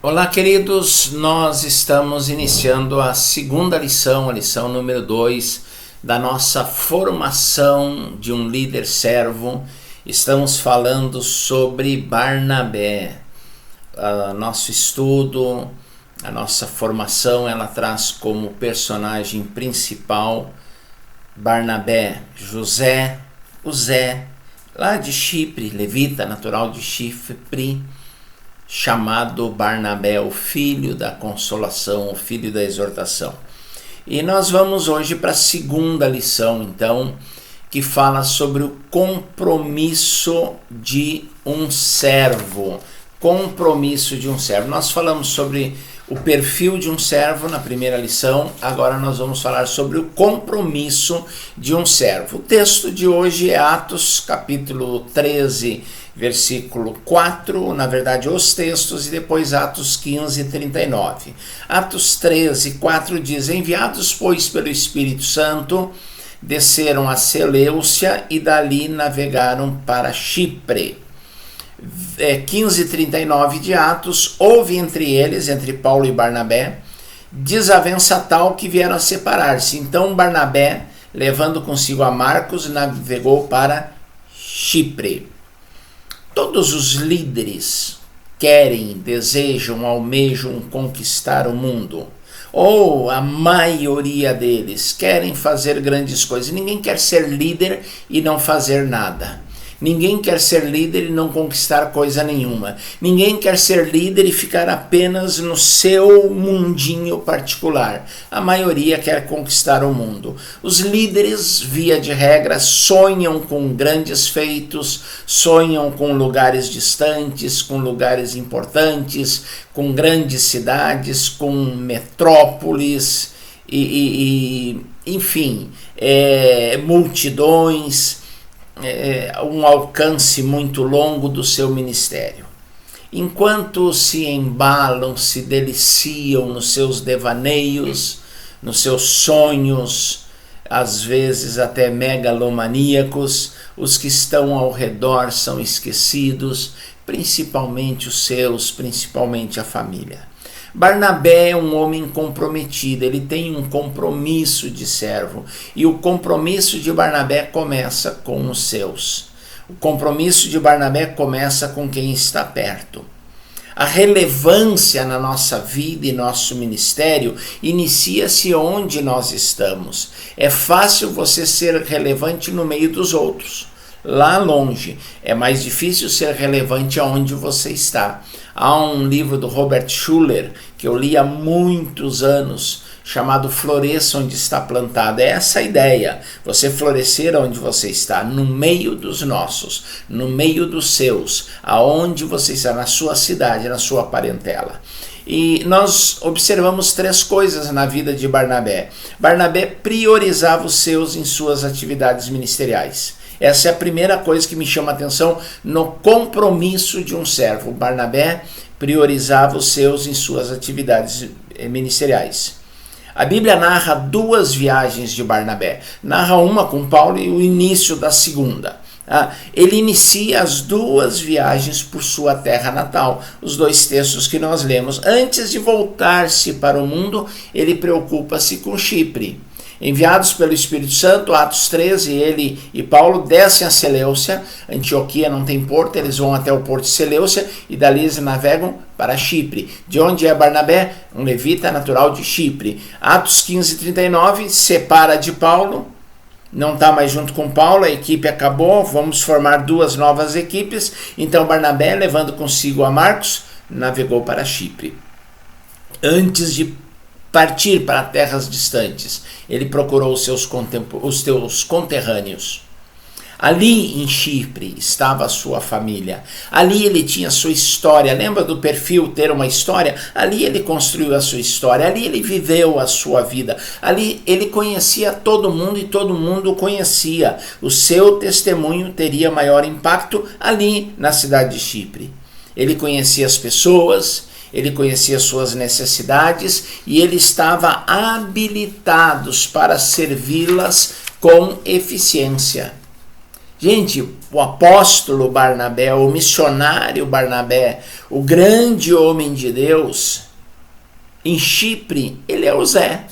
Olá, queridos, nós estamos iniciando a segunda lição, a lição número 2 da nossa formação de um líder servo. Estamos falando sobre Barnabé. Nosso estudo, a nossa formação, ela traz como personagem principal Barnabé, José, o Zé, lá de Chipre, levita, natural de Chipre, chamado Barnabé, o filho da consolação, o filho da exortação. E nós vamos hoje para a segunda lição, então, que fala sobre o compromisso de um servo. Compromisso de um servo. Nós falamos sobre o perfil de um servo na primeira lição, agora nós vamos falar sobre o compromisso de um servo. O texto de hoje é Atos, capítulo 13, versículo 4, na verdade os textos, e depois Atos 15, 39. Atos 13, 4 diz: enviados, pois, pelo Espírito Santo, desceram a Seleucia e dali navegaram para Chipre. 15:39 de Atos, houve entre eles, entre Paulo e Barnabé, desavença tal que vieram a separar-se. Então Barnabé, levando consigo a Marcos, navegou para Chipre. Todos os líderes querem, desejam, almejam conquistar o mundo. Ou a maioria deles querem fazer grandes coisas. Ninguém quer ser líder e não fazer nada. Ninguém quer ser líder e não conquistar coisa nenhuma. Ninguém quer ser líder e ficar apenas no seu mundinho particular. A maioria quer conquistar o mundo. Os líderes, via de regra, sonham com grandes feitos, sonham com lugares distantes, com lugares importantes, com grandes cidades, com metrópoles, enfim, multidões. Um alcance muito longo do seu ministério. Enquanto se embalam, se deliciam nos seus devaneios, nos seus sonhos, às vezes até megalomaníacos, os que estão ao redor são esquecidos, principalmente os seus, principalmente a família. Barnabé é um homem comprometido, ele tem um compromisso de servo, e o compromisso de Barnabé começa com os seus. O compromisso de Barnabé começa com quem está perto. A relevância na nossa vida e nosso ministério inicia-se onde nós estamos. É fácil você ser relevante no meio dos outros. Lá longe, é mais difícil ser relevante aonde você está. Há um livro do Robert Schuller, que eu li há muitos anos, chamado Floresça Onde Está Plantado. É essa a ideia, você florescer onde você está, no meio dos nossos, no meio dos seus, aonde você está, na sua cidade, na sua parentela. E nós observamos três coisas na vida de Barnabé. Barnabé priorizava os seus em suas atividades ministeriais. Essa é a primeira coisa que me chama a atenção no compromisso de um servo. Barnabé priorizava os seus em suas atividades ministeriais. A Bíblia narra duas viagens de Barnabé. Narra uma com Paulo e o início da segunda. Ele inicia as duas viagens por sua terra natal. Os dois textos que nós lemos. Antes de voltar-se para o mundo, ele preocupa-se com Chipre. Enviados pelo Espírito Santo, Atos 13, ele e Paulo descem a Seleucia. Antioquia não tem porto, eles vão até o porto de Seleucia e dali eles navegam para Chipre. De onde é Barnabé? Um levita natural de Chipre. Atos 15, 39, separa de Paulo, não está mais junto com Paulo, a equipe acabou, vamos formar duas novas equipes. Então Barnabé, levando consigo a Marcos, navegou para Chipre. Antes de partir para terras distantes, ele procurou os seus conterrâneos. Ali em Chipre estava a sua família. Ali ele tinha a sua história. Lembra do perfil ter uma história? Ali ele construiu a sua história. Ali ele viveu a sua vida. Ali ele conhecia todo mundo e todo mundo o conhecia. O seu testemunho teria maior impacto ali na cidade de Chipre. Ele conhecia as pessoas, ele conhecia suas necessidades e ele estava habilitado para servi-las com eficiência. Gente, o apóstolo Barnabé, o missionário Barnabé, o grande homem de Deus, em Chipre, ele é o Zé.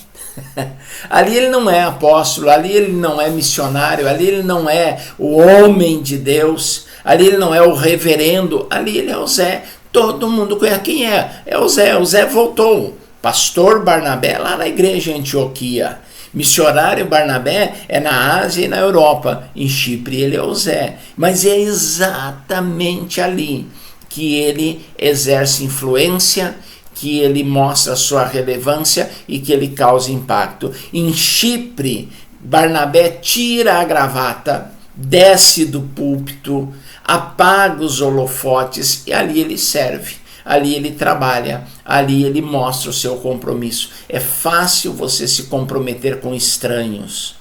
Ali ele não é apóstolo, ali ele não é missionário, ali ele não é o homem de Deus, ali ele não é o reverendo, ali ele é o Zé. Todo mundo conhece quem é. É o Zé. O Zé voltou. Pastor Barnabé lá na igreja em Antioquia. Missionário Barnabé é na Ásia e na Europa. Em Chipre ele é o Zé. Mas é exatamente ali que ele exerce influência, que ele mostra a sua relevância e que ele causa impacto. Em Chipre, Barnabé tira a gravata, desce do púlpito, apaga os holofotes e ali ele serve, ali ele trabalha, ali ele mostra o seu compromisso. É fácil você se comprometer com estranhos,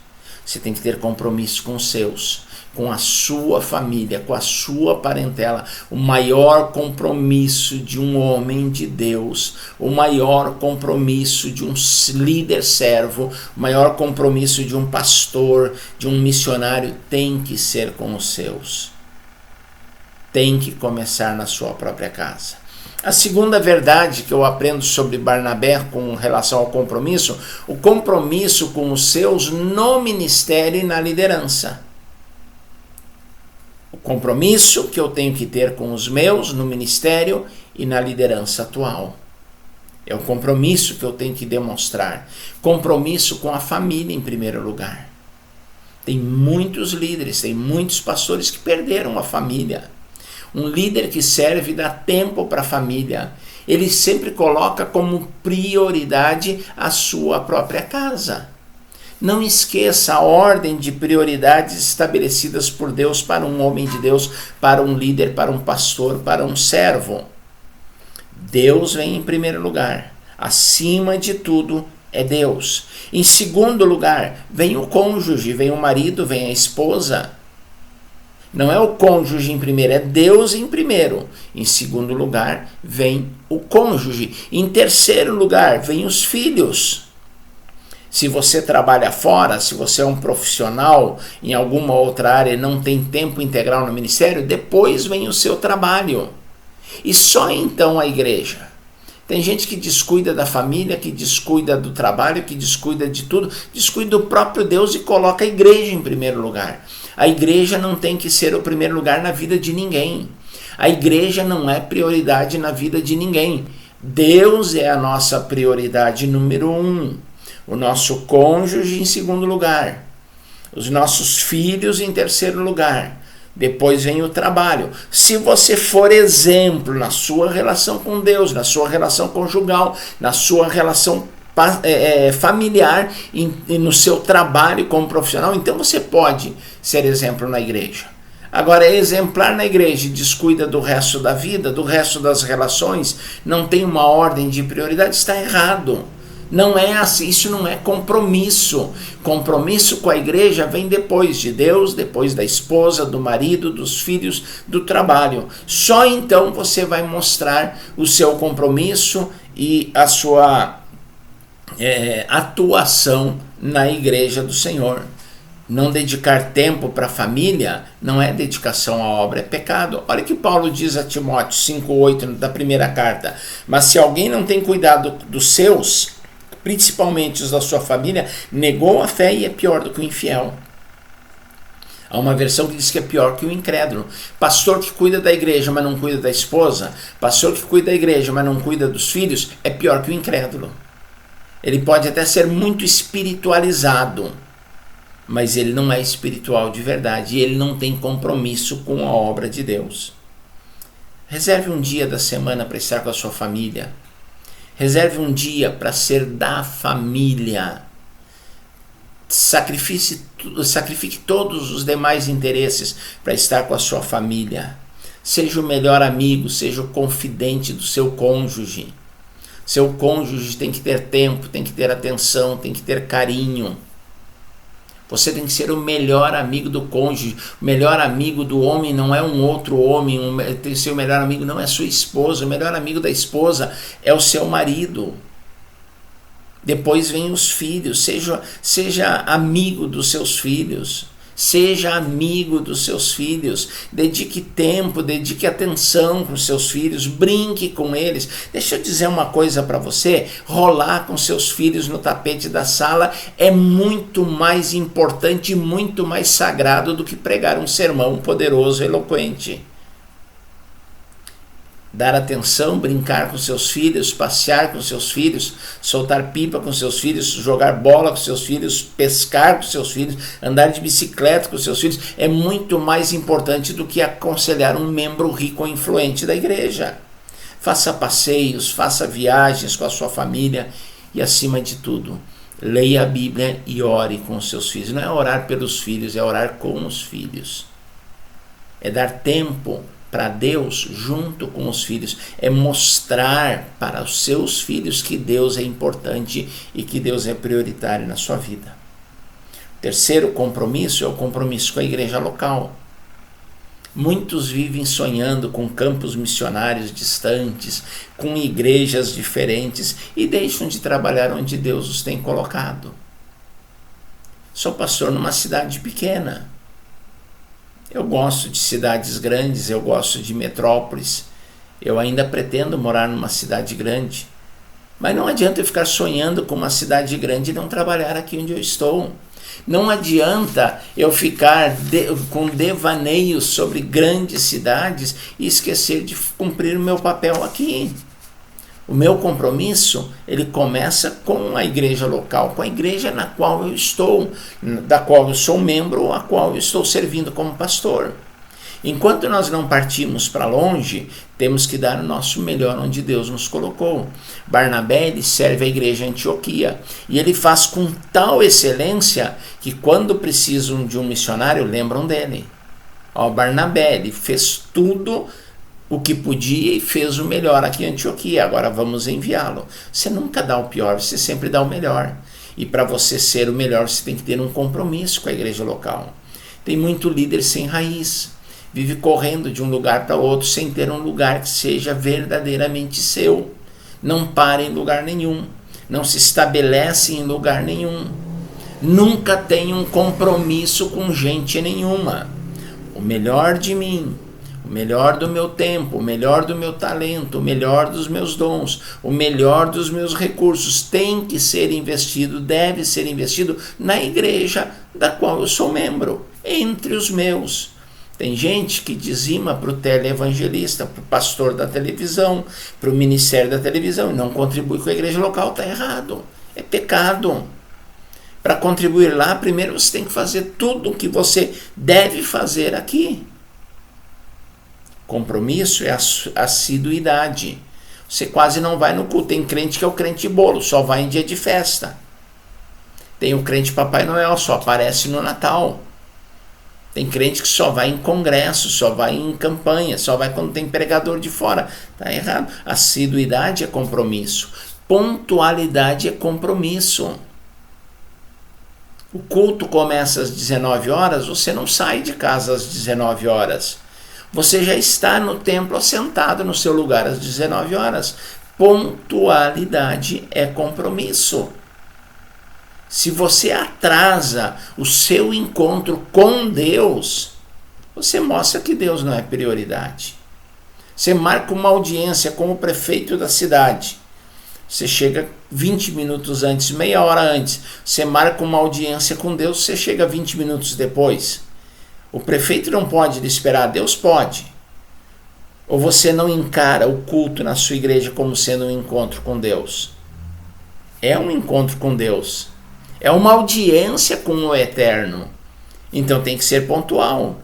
você tem que ter compromisso com os seus, com a sua família, com a sua parentela. O maior compromisso de um homem de Deus, o maior compromisso de um líder servo, o maior compromisso de um pastor, de um missionário, tem que ser com os seus. Tem que começar na sua própria casa. A segunda verdade que eu aprendo sobre Barnabé com relação ao compromisso, o compromisso com os seus no ministério e na liderança. O compromisso que eu tenho que ter com os meus no ministério e na liderança atual. É o compromisso que eu tenho que demonstrar. Compromisso com a família em primeiro lugar. Tem muitos líderes, tem muitos pastores que perderam a família. Um líder que serve dá tempo para a família. Ele sempre coloca como prioridade a sua própria casa. Não esqueça a ordem de prioridades estabelecidas por Deus para um homem de Deus, para um líder, para um pastor, para um servo. Deus vem em primeiro lugar. Acima de tudo é Deus. Em segundo lugar, vem o cônjuge, vem o marido, vem a esposa. Não é o cônjuge em primeiro, é Deus em primeiro. Em segundo lugar, vem o cônjuge. Em terceiro lugar, vem os filhos. Se você trabalha fora, se você é um profissional em alguma outra área e não tem tempo integral no ministério, depois vem o seu trabalho. E só então a igreja. Tem gente que descuida da família, que descuida do trabalho, que descuida de tudo, descuida do próprio Deus e coloca a igreja em primeiro lugar. A igreja não tem que ser o primeiro lugar na vida de ninguém. A igreja não é prioridade na vida de ninguém. Deus é a nossa prioridade número 1. O nosso cônjuge em segundo lugar. Os nossos filhos em terceiro lugar. Depois vem o trabalho. Se você for exemplo na sua relação com Deus, na sua relação conjugal, na sua relação familiar e no seu trabalho como profissional, então você pode ser exemplo na igreja. Agora, é exemplar na igreja e descuida do resto da vida, do resto das relações, não tem uma ordem de prioridade, está errado. Não é assim, isso não é compromisso. Compromisso com a igreja vem depois de Deus, depois da esposa, do marido, dos filhos, do trabalho. Só então você vai mostrar o seu compromisso e a sua atuação na igreja do Senhor. Não dedicar tempo para a família não é dedicação à obra, é pecado. Olha o que Paulo diz a Timóteo 5,8 da primeira carta. Mas se alguém não tem cuidado dos seus, principalmente os da sua família, negou a fé e é pior do que o infiel. Há uma versão que diz que é pior que o incrédulo. Pastor que cuida da igreja, mas não cuida da esposa, pastor que cuida da igreja, mas não cuida dos filhos, é pior que o incrédulo. Ele pode até ser muito espiritualizado, mas ele não é espiritual de verdade, e ele não tem compromisso com a obra de Deus. Reserve um dia da semana para estar com a sua família. Reserve um dia para ser da família. Sacrifique todos os demais interesses para estar com a sua família. Seja o melhor amigo, seja o confidente do seu cônjuge. Seu cônjuge tem que ter tempo, tem que ter atenção, tem que ter carinho. Você tem que ser o melhor amigo do cônjuge. O melhor amigo do homem não é um outro homem. Seu melhor amigo não é sua esposa. O melhor amigo da esposa é o seu marido. Depois vem os filhos. Seja amigo dos seus filhos. Seja amigo dos seus filhos, dedique tempo, dedique atenção com seus filhos, brinque com eles. Deixa eu dizer uma coisa para você, rolar com seus filhos no tapete da sala é muito mais importante e muito mais sagrado do que pregar um sermão poderoso e eloquente. Dar atenção, brincar com seus filhos, passear com seus filhos, soltar pipa com seus filhos, jogar bola com seus filhos, pescar com seus filhos, andar de bicicleta com seus filhos, é muito mais importante do que aconselhar um membro rico ou influente da igreja. Faça passeios, faça viagens com a sua família e, acima de tudo, leia a Bíblia e ore com os seus filhos. Não é orar pelos filhos, é orar com os filhos. É dar tempo para Deus junto com os filhos, é mostrar para os seus filhos que Deus é importante e que Deus é prioritário na sua vida. O terceiro compromisso é o compromisso com a igreja local. Muitos vivem sonhando com campos missionários distantes, com igrejas diferentes e deixam de trabalhar onde Deus os tem colocado. Sou pastor numa cidade pequena. Eu gosto de cidades grandes, eu gosto de metrópoles. Eu ainda pretendo morar numa cidade grande. Mas não adianta eu ficar sonhando com uma cidade grande e não trabalhar aqui onde eu estou. Não adianta eu ficar com devaneios sobre grandes cidades e esquecer de cumprir o meu papel aqui. O meu compromisso, ele começa com a igreja local, com a igreja na qual eu estou, da qual eu sou membro, a qual eu estou servindo como pastor. Enquanto nós não partimos para longe, temos que dar o nosso melhor onde Deus nos colocou. Barnabé, ele serve a igreja em Antioquia, e ele faz com tal excelência que quando precisam de um missionário, lembram dele. Barnabé, ele fez tudo o que podia e fez o melhor aqui em Antioquia, agora vamos enviá-lo. Você nunca dá o pior, você sempre dá o melhor. E para você ser o melhor, você tem que ter um compromisso com a igreja local. Tem muito líder sem raiz, vive correndo de um lugar para outro sem ter um lugar que seja verdadeiramente seu. Não para em lugar nenhum, não se estabelece em lugar nenhum, nunca tem um compromisso com gente nenhuma. O melhor de mim, o melhor do meu tempo, o melhor do meu talento, o melhor dos meus dons, o melhor dos meus recursos tem que ser investido, deve ser investido na igreja da qual eu sou membro, entre os meus. Tem gente que dizima para o teleevangelista, para o pastor da televisão, para o ministério da televisão e não contribui com a igreja local, está errado, é pecado. Para contribuir lá, primeiro você tem que fazer tudo o que você deve fazer aqui. Compromisso é assiduidade. Você quase não vai no culto. Tem crente que é o crente bolo, só vai em dia de festa. Tem o crente Papai Noel, só aparece no Natal. Tem crente que só vai em congresso, só vai em campanha, só vai quando tem pregador de fora. Está errado. Assiduidade é compromisso. Pontualidade é compromisso. O culto começa às 19 horas, você não sai de casa às 19 horas. Você já está no templo assentado no seu lugar às 19 horas. Pontualidade é compromisso. Se você atrasa o seu encontro com Deus, você mostra que Deus não é prioridade. Você marca uma audiência com o prefeito da cidade. Você chega 20 minutos antes, meia hora antes. Você marca uma audiência com Deus, você chega 20 minutos depois. O prefeito não pode lhe esperar, Deus pode. Ou você não encara o culto na sua igreja como sendo um encontro com Deus? É um encontro com Deus. É uma audiência com o Eterno. Então tem que ser pontual.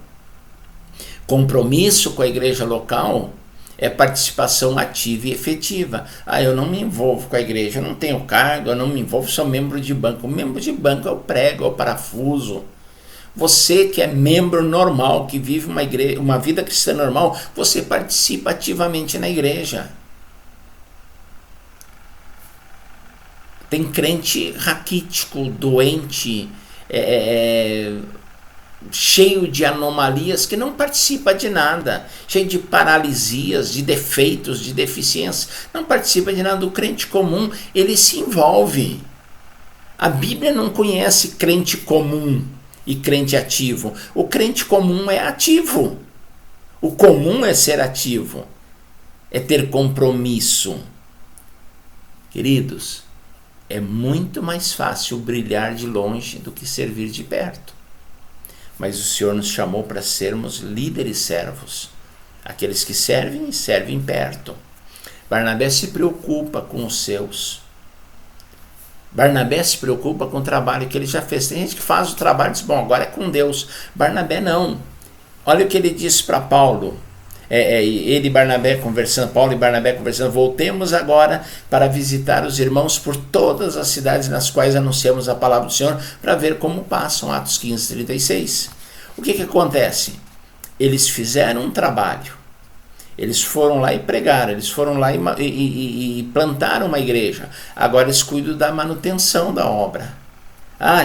Compromisso com a igreja local é participação ativa e efetiva. Eu não me envolvo com a igreja, eu não tenho cargo, eu não me envolvo, sou membro de banco. O membro de banco é o prego, é o parafuso. Você que é membro normal, que vive uma vida cristã normal, você participa ativamente na igreja. Tem crente raquítico, doente, cheio de anomalias, que não participa de nada, cheio de paralisias, de defeitos, de deficiências, não participa de nada. O crente comum, ele se envolve. A Bíblia não conhece crente comum, e crente ativo? O crente comum é ativo. O comum é ser ativo, é ter compromisso. Queridos, é muito mais fácil brilhar de longe do que servir de perto. Mas o Senhor nos chamou para sermos líderes servos, aqueles que servem e servem perto. Barnabé se preocupa com os seus. Barnabé se preocupa com o trabalho que ele já fez. Tem gente que faz o trabalho e diz, bom, agora é com Deus. Barnabé não. Olha o que ele disse para Paulo. Ele e Barnabé conversando, Paulo e Barnabé conversando, voltemos agora para visitar os irmãos por todas as cidades nas quais anunciamos a palavra do Senhor, para ver como passam. Atos 15, 36. O que acontece? Eles fizeram um trabalho, eles foram lá e pregaram, eles foram lá e plantaram uma igreja, agora eles cuidam da manutenção da obra.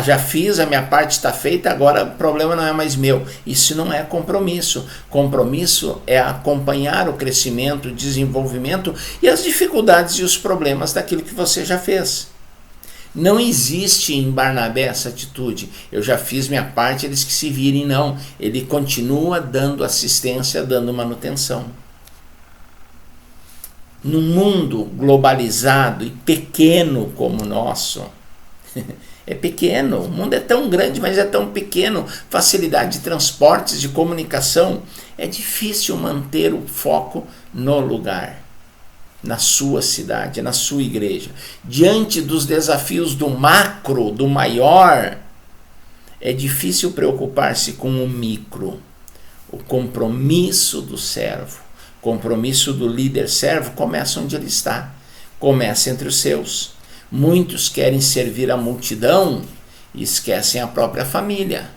Já fiz, a minha parte está feita, agora o problema não é mais meu. Isso não é compromisso. Compromisso é acompanhar o crescimento, o desenvolvimento e as dificuldades e os problemas daquilo que você já fez. Não existe em Barnabé essa atitude. Eu já fiz minha parte, eles que se virem. Não. Ele continua dando assistência, dando manutenção. Num mundo globalizado e pequeno como o nosso, é pequeno, o mundo é tão grande, mas é tão pequeno, facilidade de transportes, de comunicação, é difícil manter o foco no lugar, na sua cidade, na sua igreja. Diante dos desafios do macro, do maior, é difícil preocupar-se com o micro. O compromisso do servo, compromisso do líder servo começa onde ele está, começa entre os seus. Muitos querem servir a multidão e esquecem a própria família.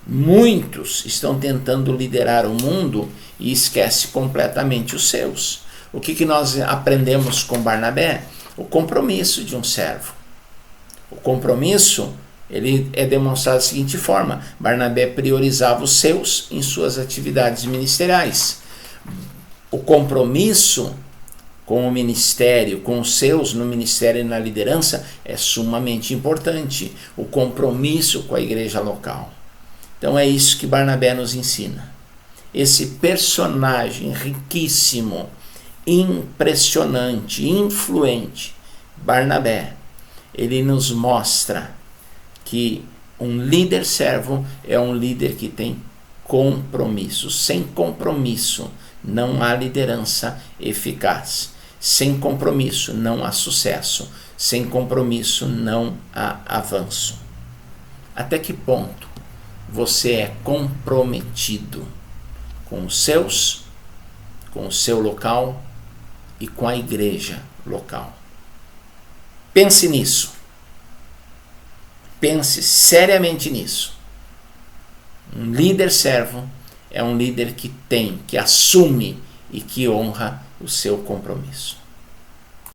Muitos estão tentando liderar o mundo e esquecem completamente os seus. O que nós aprendemos com Barnabé? O compromisso de um servo. O compromisso, ele é demonstrado da seguinte forma: Barnabé priorizava os seus em suas atividades ministeriais. O compromisso com o ministério, com os seus no ministério e na liderança é sumamente importante. O compromisso com a igreja local. Então é isso que Barnabé nos ensina. Esse personagem riquíssimo, impressionante, influente, Barnabé, ele nos mostra que um líder servo é um líder que tem compromisso. Sem compromisso não há liderança eficaz. Sem compromisso não há sucesso. Sem compromisso não há avanço. Até que ponto você é comprometido com os seus, com o seu local e com a igreja local? Pense nisso. Pense seriamente nisso. Um líder servo é um líder que assume e que honra o seu compromisso.